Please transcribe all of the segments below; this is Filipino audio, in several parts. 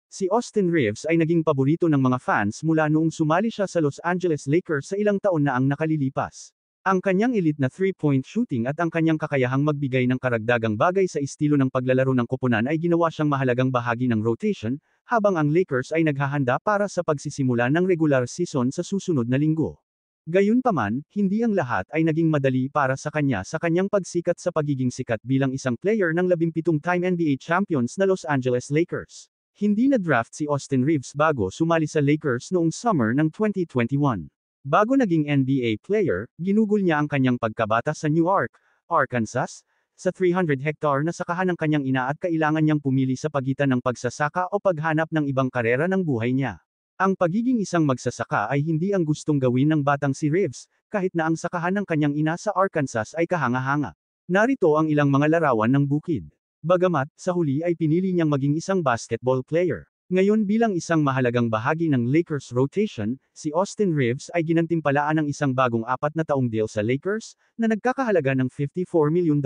Si Austin Reeves ay naging paborito ng mga fans mula noong sumali siya sa Los Angeles Lakers sa ilang taon na ang nakalilipas. Ang kanyang elite na three-point shooting at ang kanyang kakayahang magbigay ng karagdagang bagay sa estilo ng paglalaro ng koponan ay ginawa siyang mahalagang bahagi ng rotation, habang ang Lakers ay naghahanda para sa pagsisimula ng regular season sa susunod na linggo. Gayunpaman, hindi ang lahat ay naging madali para sa kanya sa kanyang pagsikat sa pagiging sikat bilang isang player ng 17-time NBA champions na Los Angeles Lakers. Hindi na-draft si Austin Reeves bago sumali sa Lakers noong summer ng 2021. Bago naging NBA player, ginugol niya ang kanyang pagkabata sa Newark, Arkansas, sa 300-hektar na sakahan ng kanyang ina at kailangan niyang pumili sa pagitan ng pagsasaka o paghanap ng ibang karera ng buhay niya. Ang pagiging isang magsasaka ay hindi ang gustong gawin ng batang si Reeves, kahit na ang sakahan ng kanyang ina sa Arkansas ay kahanga-hanga. Narito ang ilang mga larawan ng bukid. Bagamat, sa huli ay pinili niyang maging isang basketball player. Ngayon bilang isang mahalagang bahagi ng Lakers rotation, si Austin Reeves ay ginantimpalaan ng isang bagong 4 na taong deal sa Lakers, na nagkakahalaga ng $54 million.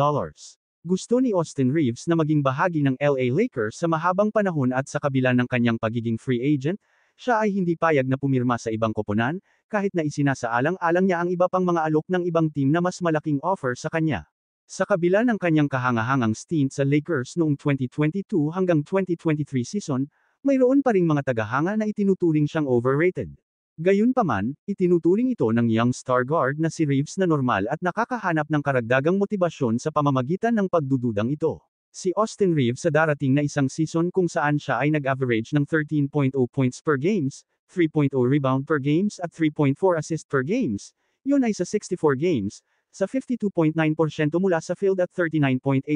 Gusto ni Austin Reeves na maging bahagi ng LA Lakers sa mahabang panahon at sa kabila ng kanyang pagiging free agent, siya ay hindi payag na pumirma sa ibang koponan, kahit na isinasaalang-alang niya ang iba pang mga alok ng ibang team na mas malaking offer sa kanya. Sa kabila ng kanyang kahangahangang stint sa Lakers noong 2022 hanggang 2023 season, mayroon pa ring mga tagahanga na itinuturing siyang overrated. Gayunpaman, itinuturing ito ng young star guard na si Reeves na normal at nakakahanap ng karagdagang motibasyon sa pamamagitan ng pagdududang ito. Si Austin Reeves sa darating na isang season kung saan siya ay nag-average ng 13.0 points per games, 3.0 rebound per games at 3.4 assist per games, yun ay sa 64 games, sa 52.9% mula sa field at 39.8%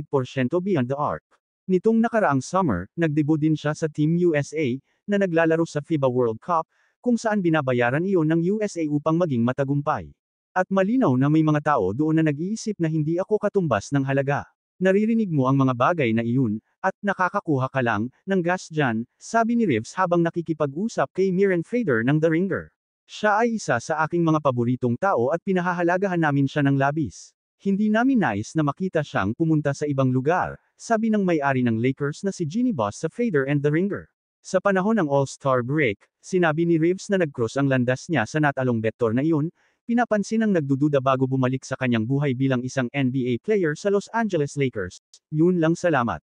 beyond the arc. Nitong nakaraang summer, nagdebut din siya sa Team USA, na naglalaro sa FIBA World Cup, kung saan binabayaran iyon ng USA upang maging matagumpay. At malinaw na may mga tao doon na nag-iisip na hindi ako katumbas ng halaga. Naririnig mo ang mga bagay na iyon, at nakakakuha ka lang ng gas dyan, sabi ni Reeves habang nakikipag-usap kay Miran Fader ng The Ringer. Siya ay isa sa aking mga paboritong tao at pinahahalagahan namin siya ng labis. Hindi namin nais na makita siyang pumunta sa ibang lugar, sabi ng may-ari ng Lakers na si Jeanie Buss sa Fader and The Ringer. Sa panahon ng All-Star break, sinabi ni Reeves na nag-cross ang landas niya sa natalong vector na iyon, pinapansin ang nagdududa bago bumalik sa kanyang buhay bilang isang NBA player sa Los Angeles Lakers. Yun lang, salamat.